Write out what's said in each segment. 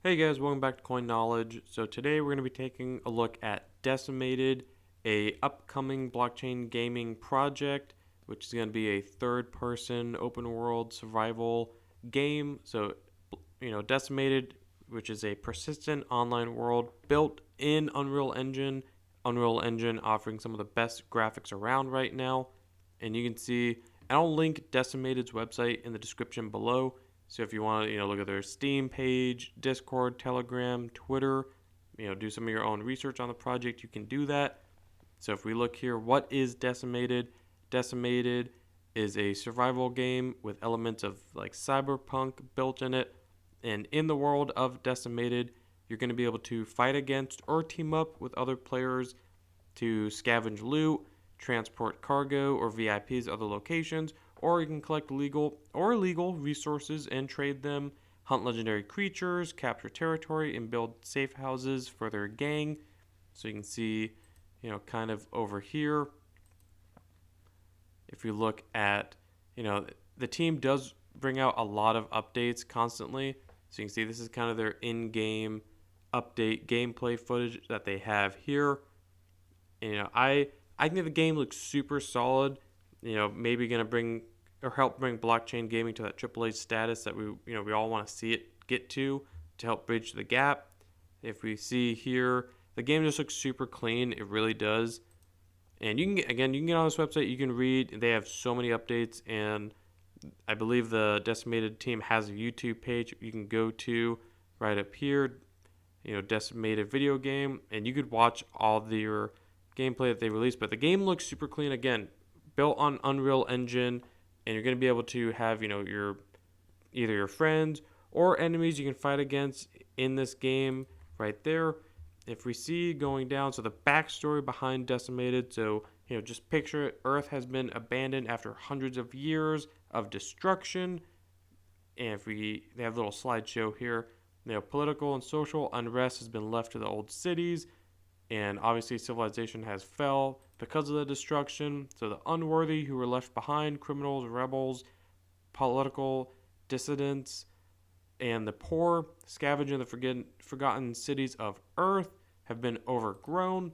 Hey guys, welcome back to Coin Knowledge. So today we're going to be taking a look at Decimated, a upcoming blockchain gaming project, which is going to be a third-person open-world survival game. So, Decimated, which is a persistent online world built in Unreal Engine. Unreal Engine offering some of the best graphics around right now. And you can see, and I'll link Decimated's website in the description below. So if you want to, look at their Steam page, Discord, Telegram, Twitter, do some of your own research on the project, you can do that. So if we look here, what is Decimated? Decimated is a survival game with elements of like cyberpunk built in it. And in the world of Decimated, you're going to be able to fight against or team up with other players to scavenge loot, transport cargo or VIPs to other locations, or you can collect legal or illegal resources and trade them, hunt legendary creatures, capture territory, and build safe houses for their gang. So you can see, kind of over here, if you look at, the team does bring out a lot of updates constantly. So you can see this is kind of their in-game update gameplay footage that they have here. And, I think the game looks super solid. Maybe gonna bring or help bring blockchain gaming to that AAA status that we all want to see it get to help bridge the gap. If we see here, the game just looks super clean. It really does. And you can get on this website. You can read. They have so many updates, and I believe the Decimated team has a YouTube page you can go to right up here. Decimated video game, and you could watch all their gameplay that they released. But the game looks super clean. Again, built on Unreal Engine, and you're going to be able to have your either your friends or enemies you can fight against in this game right there. If we see going down, so the backstory behind Decimated, so just picture it, Earth has been abandoned after hundreds of years of destruction. And if they have a little slideshow here, political and social unrest has been left to the old cities, and obviously civilization has fell because of the destruction. So the unworthy who were left behind, criminals, rebels, political dissidents, and the poor scavenging the forgotten cities of Earth have been overgrown.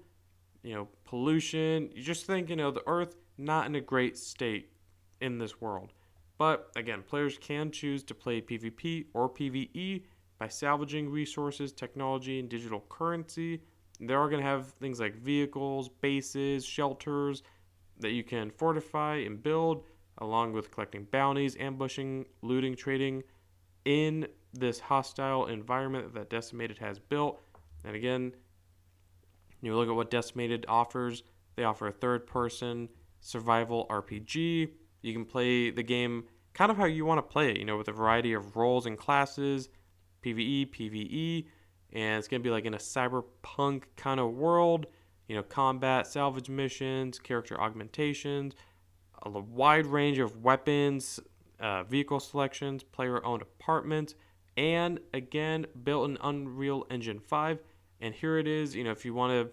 Pollution. You just think, the Earth not in a great state in this world. But again, players can choose to play PvP or PvE by salvaging resources, technology, and digital currency. They are going to have things like vehicles, bases, shelters that you can fortify and build, along with collecting bounties, ambushing, looting, trading in this hostile environment that Decimated has built. And again, you look at what Decimated offers. They offer a third-person survival RPG. You can play the game kind of how you want to play it, with a variety of roles and classes, PvE, PvE, and it's going to be like in a cyberpunk kind of world, combat, salvage missions, character augmentations, a wide range of weapons, vehicle selections, player-owned apartments, and again, built in Unreal Engine 5. And here it is, if you want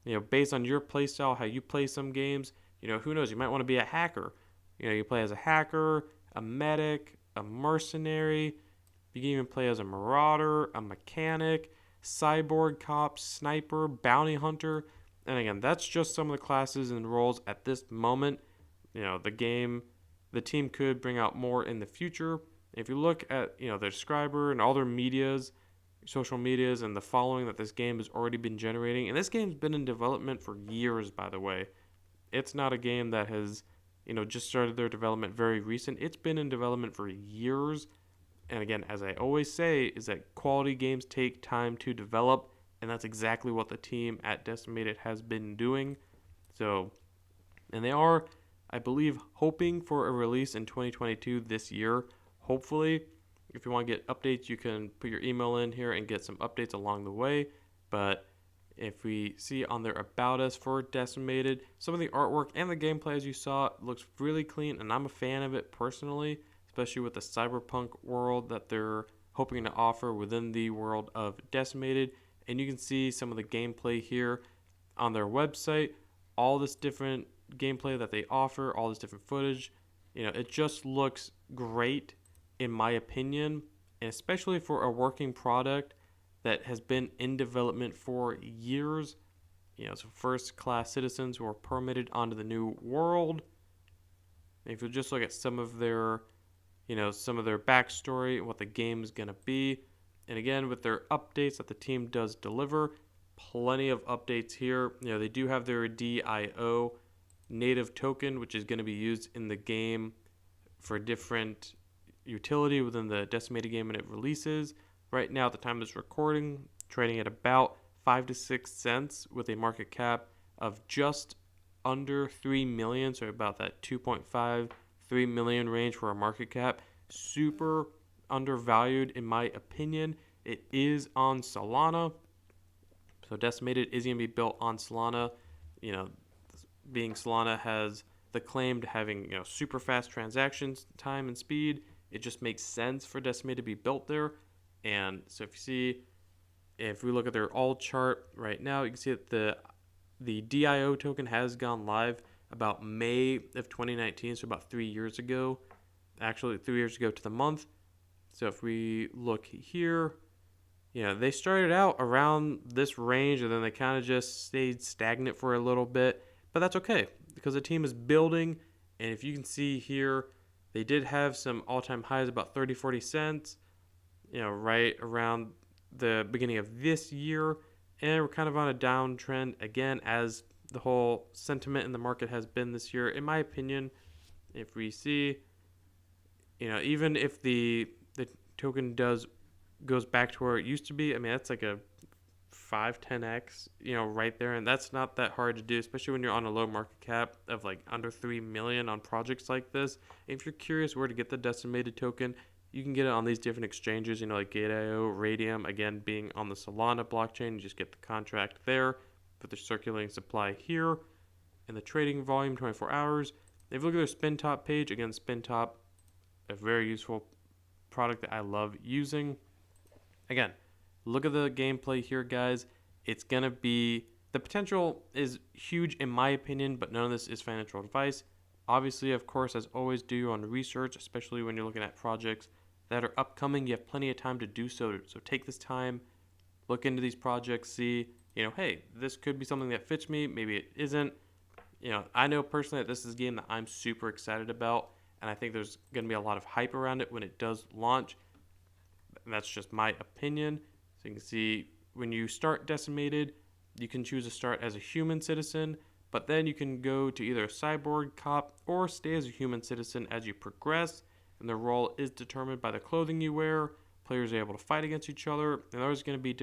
to, based on your playstyle, how you play some games, who knows, you might want to be a hacker. You play as a hacker, a medic, a mercenary. You can even play as a marauder, a mechanic, cyborg cop, sniper, bounty hunter. And again, that's just some of the classes and roles at this moment. The team could bring out more in the future. If you look at, their subscriber and all their medias, social medias, and the following that this game has already been generating, and this game's been in development for years, by the way. It's not a game that has, just started their development very recent. It's been in development for years. And again, as I always say, is that quality games take time to develop, and that's exactly what the team at Decimated has been doing. So, and they are, I believe, hoping for a release in 2022 this year. Hopefully, if you want to get updates, you can put your email in here and get some updates along the way. But if we see on their About Us for Decimated, some of the artwork and the gameplay, as you saw, looks really clean, and I'm a fan of it personally, especially with the cyberpunk world that they're hoping to offer within the world of Decimated. And you can see some of the gameplay here on their website, all this different gameplay that they offer, all this different footage. It just looks great in my opinion, and especially for a working product. that has been in development for years. So first class citizens who are permitted onto the new world. And if you just look at some of their backstory, what the game is going to be. And again, with their updates that the team does deliver, plenty of updates here. They do have their DIO native token, which is going to be used in the game for different utility within the Decimated game when it releases. Right now, at the time of this recording, trading at about 5 to 6 cents with a market cap of just under 3 million, so about that 2.5, 3 million range for a market cap. Super undervalued in my opinion. It is on Solana. So Decimated is going to be built on Solana. Being Solana has the claim to having super fast transactions time and speed, it just makes sense for Decimated to be built there. And so if we look at their all chart right now, you can see that the DIO token has gone live about May of 2019, so about 3 years ago. Actually, 3 years ago to the month. So if we look here, they started out around this range and then they kind of just stayed stagnant for a little bit. But that's okay because the team is building. And if you can see here, they did have some all-time highs about 30, 40 cents, right around the beginning of this year. And we're kind of on a downtrend again, as the whole sentiment in the market has been this year. In my opinion, if we see, even if the token goes back to where it used to be, I mean, that's like a 5-10x, right there. And that's not that hard to do, especially when you're on a low market cap of like under 3 million on projects like this. If you're curious where to get the Decimated token, you can get it on these different exchanges, like Gate.io, Radium, again, being on the Solana blockchain. You just get the contract there, put the circulating supply here, and the trading volume 24 hours. If you look at their spin top page, again, spin top, a very useful product that I love using. Again, look at the gameplay here, guys. It's going to be, the potential is huge in my opinion, but none of this is financial advice. Obviously, of course, as always, do your own research, especially when you're looking at projects that are upcoming. You have plenty of time to do so. So take this time, look into these projects, see, hey, this could be something that fits me. Maybe it isn't. I know personally that this is a game that I'm super excited about, and I think there's going to be a lot of hype around it when it does launch. And that's just my opinion. So you can see when you start Decimated, you can choose to start as a human citizen, but then you can go to either a cyborg, cop, or stay as a human citizen as you progress. And the role is determined by the clothing you wear. Players are able to fight against each other, and there's going to be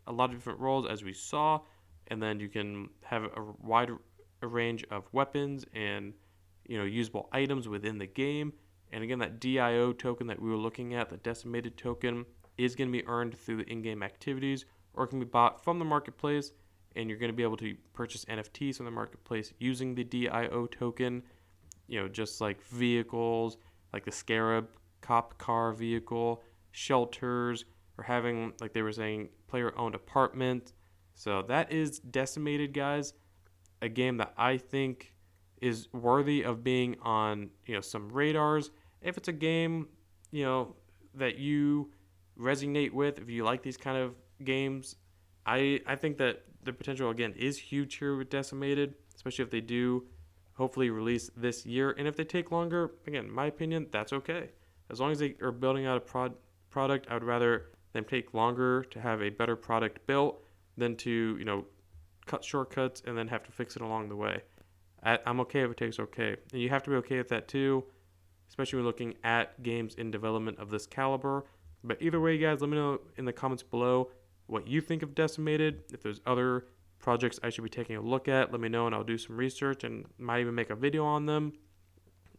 a lot of different roles as we saw. And then you can have a wide range of weapons and usable items within the game. And again, that DIO token that we were looking at, the Decimated token, is going to be earned through the in-game activities, or it can be bought from the marketplace, and you're going to be able to purchase NFTs from the marketplace using the DIO token, just like vehicles, like the Scarab cop car vehicle, shelters, or having, like they were saying, player-owned apartment. So that is Decimated, guys, a game that I think is worthy of being on, some radars. If it's a game, that you resonate with, if you like these kind of games, I think that the potential, again, is huge here with Decimated, especially if they do hopefully release this year. And if they take longer, again, in my opinion, that's okay. As long as they are building out a product, I would rather them take longer to have a better product built than to, cut shortcuts and then have to fix it along the way. I'm okay if it takes okay. And you have to be okay with that too, especially when looking at games in development of this caliber. But either way, guys, let me know in the comments below what you think of Decimated. If there's other projects I should be taking a look at, let me know and I'll do some research and might even make a video on them.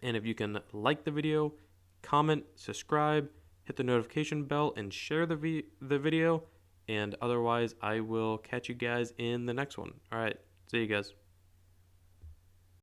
And if you can like the video, comment, subscribe, hit the notification bell, and share the video. And otherwise, I will catch you guys in the next one. All right, see you guys.